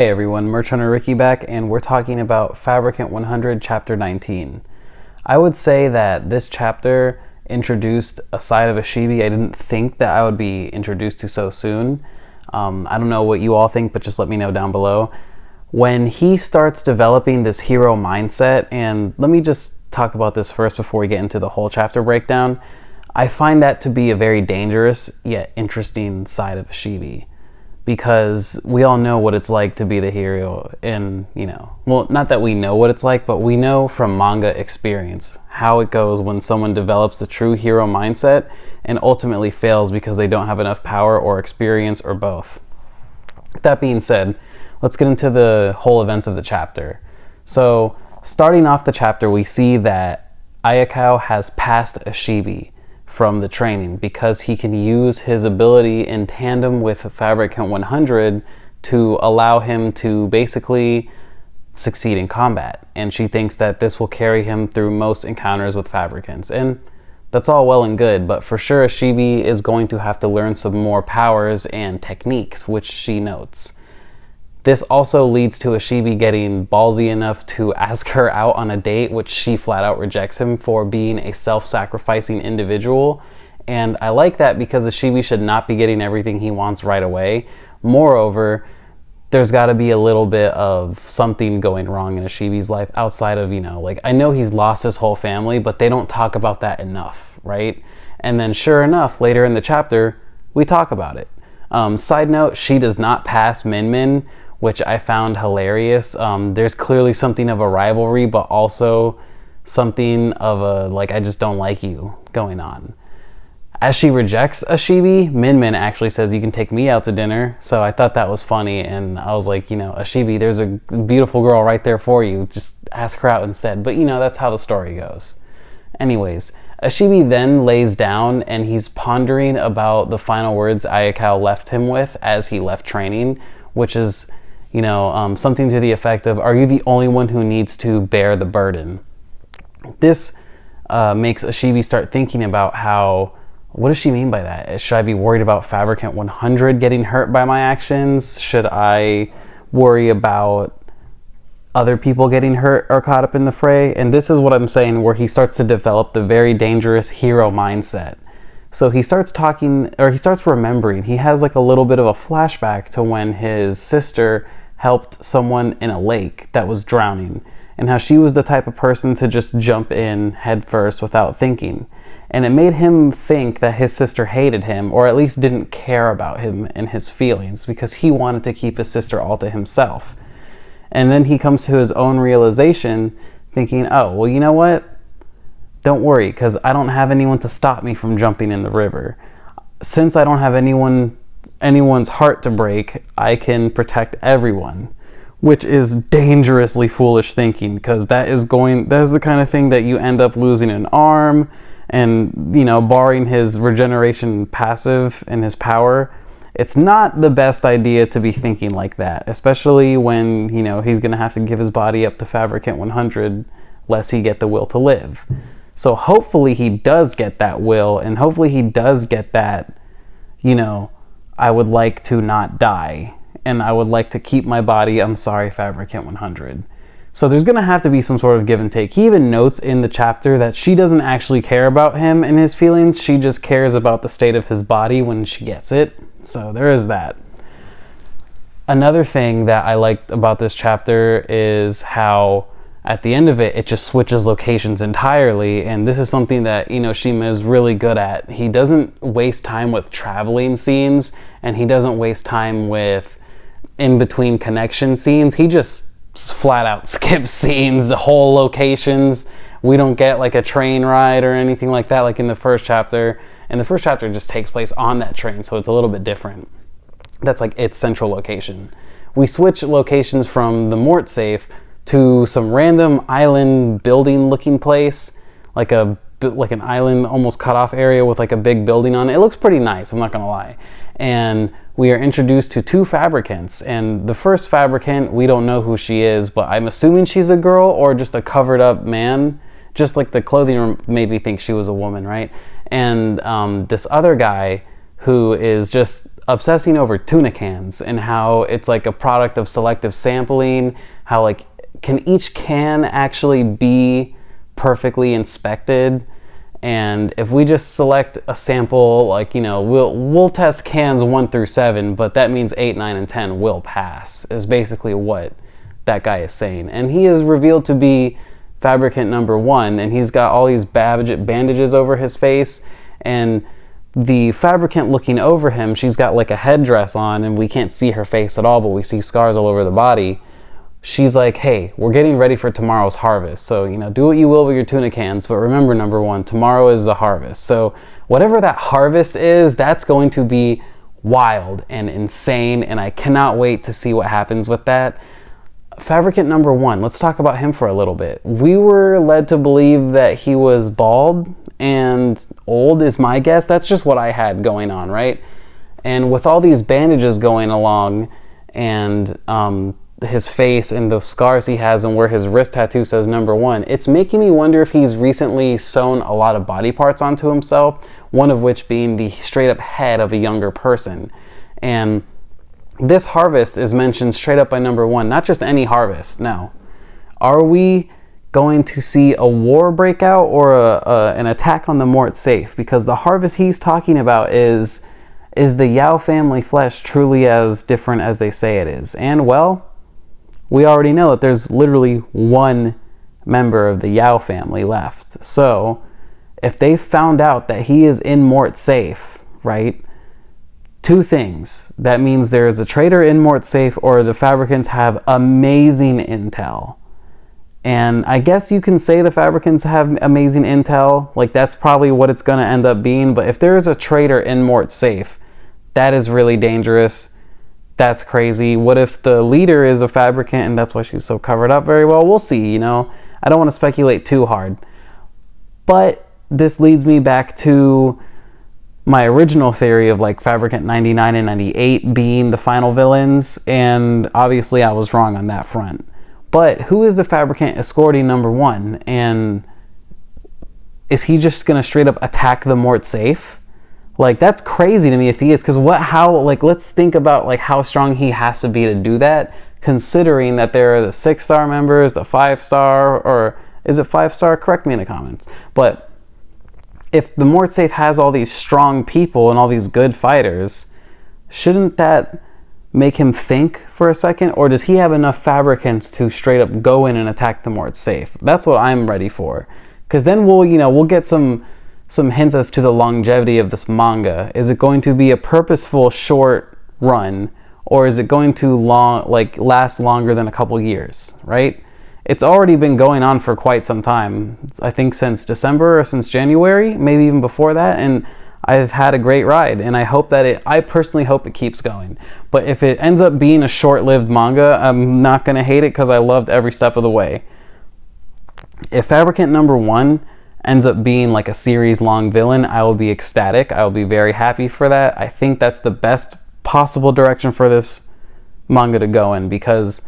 Hey everyone, Merch Hunter Ricky back, and we're talking about Fabricant 100 Chapter 19. I would say that this chapter introduced a side of Ashibi I didn't think that I would be introduced to so soon. I don't know what you all think, but just let me know down below. When he starts developing this hero mindset, and let me just talk about this first before we get into the whole chapter breakdown, I find that to be a very dangerous yet interesting side of Ashibi. Because we all know what it's like to be the hero, and well, not that we know what it's like, but we know from manga experience how it goes when someone develops the true hero mindset and ultimately fails because they don't have enough power or experience or both. That being said, let's get into the whole events of the chapter. So starting off the chapter, we see that Ayakao has passed Ashibi from the training because he can use his ability in tandem with Fabricant 100 to allow him to basically succeed in combat. And she thinks that this will carry him through most encounters with Fabricants. And that's all well and good, but for sure Ashibi is going to have to learn some more powers and techniques, which she notes. This also leads to Ashibi getting ballsy enough to ask her out on a date, which she flat out rejects him for being a self-sacrificing individual. And I like that because Ashibi should not be getting everything he wants right away. Moreover, there's got to be a little bit of something going wrong in Ashibi's life outside of, I know he's lost his whole family, but they don't talk about that enough, right? And then sure enough, later in the chapter, we talk about it. Side note, she does not pass Min Min, which I found hilarious. There's clearly something of a rivalry, but also something of a, I just don't like you going on. As she rejects Ashibi, Min Min actually says, "You can take me out to dinner." So I thought that was funny, and I was like, Ashibi, there's a beautiful girl right there for you. Just ask her out instead. But that's how the story goes. Anyways, Ashibi then lays down and he's pondering about the final words Ayakao left him with as he left training, which is something to the effect of, "Are you the only one who needs to bear the burden?" This makes Ashibi start thinking about what does she mean by that? Should I be worried about Fabricant 100 getting hurt by my actions? Should I worry about other people getting hurt or caught up in the fray? And this is what I'm saying, where he starts to develop the very dangerous hero mindset. So he starts remembering. He has a little bit of a flashback to when his sister helped someone in a lake that was drowning, and how she was the type of person to just jump in head first without thinking. And it made him think that his sister hated him, or at least didn't care about him and his feelings, because he wanted to keep his sister all to himself. And then he comes to his own realization, thinking, oh, well, you know what? Don't worry, because I don't have anyone to stop me from jumping in the river. Since I don't have anyone's heart to break, I can protect everyone, which is dangerously foolish thinking, because that is the kind of thing that you end up losing an arm, and barring his regeneration passive and his power, it's not the best idea to be thinking like that, especially when he's going to have to give his body up to Fabricant 100 lest he get the will to live. So hopefully he does get that will, and hopefully he does get that, I would like to not die, and I would like to keep my body, I'm sorry, Fabricant 100. So there's going to have to be some sort of give and take. He even notes in the chapter that she doesn't actually care about him and his feelings, she just cares about the state of his body when she gets it. So there is that. Another thing that I liked about this chapter is how at the end of it, it just switches locations entirely, and this is something that Shima is really good at. He doesn't waste time with traveling scenes, and he doesn't waste time with in-between connection scenes. He just flat out skips scenes, whole locations. We don't get a train ride or anything like that like in the first chapter, and the first chapter just takes place on that train, so it's a little bit different. That's its central location. We switch locations from the Mort safe to some random island building looking place, like an island almost cut off area with a big building on it. It looks pretty nice, I'm not gonna lie. And we are introduced to two Fabricants, and the first Fabricant, we don't know who she is, but I'm assuming she's a girl or just a covered up man. Just the clothing made me think she was a woman, right? And this other guy who is just obsessing over tuna cans and how it's like a product of selective sampling, how like can each can actually be perfectly inspected. And if we just select a sample, like, you know, we'll test cans 1 through 7, but that means 8, 9, and 10 will pass, is basically what that guy is saying. And he is revealed to be Fabricant number 1, and he's got all these bandages over his face, and the Fabricant looking over him, she's got like a headdress on, and we can't see her face at all, but we see scars all over the body. She's like, hey, we're getting ready for tomorrow's harvest. So, you know, do what you will with your tuna cans, but remember, number 1, tomorrow is the harvest. So whatever that harvest is, that's going to be wild and insane, and I cannot wait to see what happens with that. Fabricant number 1, let's talk about him for a little bit. We were led to believe that he was bald and old is my guess. That's just what I had going on, right? And with all these bandages going along, and his face and the scars he has and where his wrist tattoo says number 1, it's making me wonder if he's recently sewn a lot of body parts onto himself, one of which being the straight up head of a younger person. And this harvest is mentioned straight up by number 1, not just any harvest. No. Are we going to see a war breakout or an attack on the Mort safe? Because the harvest he's talking about is the Yao family flesh truly as different as they say it is? And well, we already know that there's literally 1 member of the Yao family left. So if they found out that he is in Mort safe, right? 2 things. That means there's a traitor in Mort safe, or the Fabricants have amazing intel. And I guess you can say the Fabricants have amazing intel. Like, that's probably what it's going to end up being. But if there is a traitor in Mort safe, that is really dangerous. That's crazy. What if the leader is a Fabricant and that's why she's so covered up? Very well, we'll see, you know. I don't want to speculate too hard. But this leads me back to my original theory of like Fabricant 99 and 98 being the final villains, and obviously I was wrong on that front. But who is the Fabricant escorting number 1? And is he just going to straight up attack the Mort safe? Like, that's crazy to me if he is, because let's think about like how strong he has to be to do that, considering that there are the 6-star members, the 5-star, or is it 5-star? Correct me in the comments. But if the Mort safe has all these strong people and all these good fighters, shouldn't that make him think for a second? Or does he have enough Fabricants to straight up go in and attack the Mort safe? That's what I'm ready for. Because then we'll get some hints as to the longevity of this manga. Is it going to be a purposeful short run, or is it going to last longer than a couple years, right? It's already been going on for quite some time. I think since December or since January, maybe even before that, and I've had a great ride, and I personally hope it keeps going. But if it ends up being a short-lived manga, I'm not going to hate it because I loved every step of the way. If Fabricant number 1 ends up being like a series-long villain, I will be ecstatic. I will be very happy for that. I think that's the best possible direction for this manga to go in, because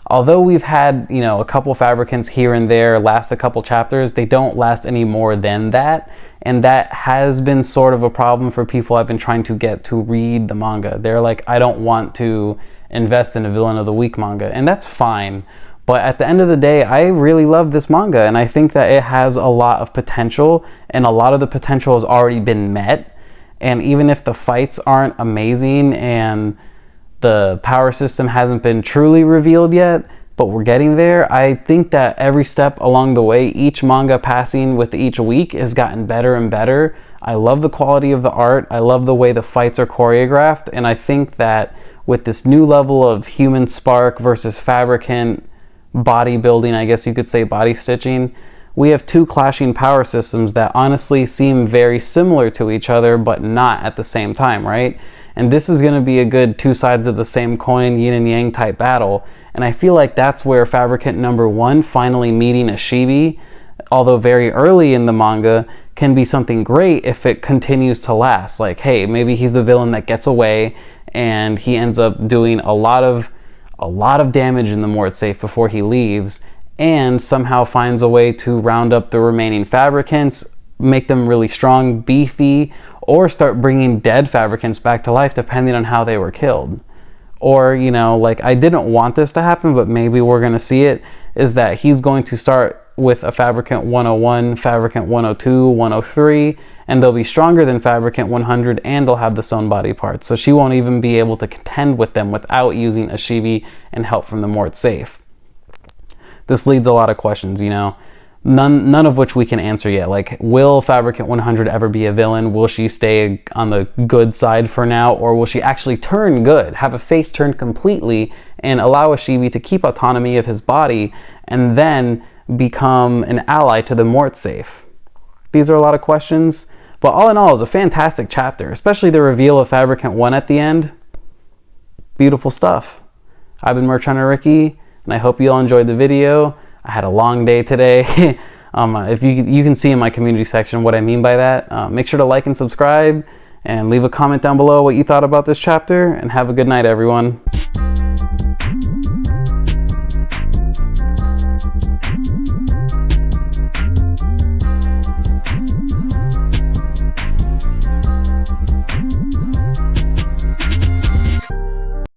although we've had, a couple Fabricants here and there last a couple chapters, they don't last any more than that. And that has been sort of a problem for people I've been trying to get to read the manga. They're like, I don't want to invest in a Villain of the Week manga. And that's fine. But at the end of the day, I really love this manga. And I think that it has a lot of potential. And a lot of the potential has already been met. And even if the fights aren't amazing and the power system hasn't been truly revealed yet, but we're getting there, I think that every step along the way, each manga passing with each week has gotten better and better. I love the quality of the art. I love the way the fights are choreographed. And I think that with this new level of human spark versus Fabricant bodybuilding, I guess you could say body stitching, we have 2 clashing power systems that honestly seem very similar to each other, but not at the same time, right? And this is going to be a good 2 sides of the same coin, yin and yang type battle. And I feel like that's where Fabricant number 1 finally meeting Ashibi, although very early in the manga, can be something great if it continues to last. Like, hey, maybe he's the villain that gets away and he ends up doing a lot of damage in the Mort safe before he leaves, and somehow finds a way to round up the remaining Fabricants, make them really strong, beefy, or start bringing dead Fabricants back to life depending on how they were killed. Or, you know, like, I didn't want this to happen, but maybe we're going to see it, is that he's going to start with a Fabricant 101, Fabricant 102, 103, and they'll be stronger than Fabricant 100, and they'll have the sewn body parts. So she won't even be able to contend with them without using a Shibi and help from the Mort safe. This leads a lot of questions, you know, none of which we can answer yet. Like, will Fabricant 100 ever be a villain? Will she stay on the good side for now, or will she actually turn good, have a face turned completely, and allow a Shibi to keep autonomy of his body, and then become an ally to the Mort safe? These are a lot of questions, but all in all, it's a fantastic chapter, especially the reveal of Fabricant 1 at the end. Beautiful stuff. I've been Merch Hunter Ricky, and I hope you all enjoyed the video. I had a long day today. If you can see in my community section what I mean by that. Make sure to like and subscribe, and leave a comment down below what you thought about this chapter, and have a good night, everyone.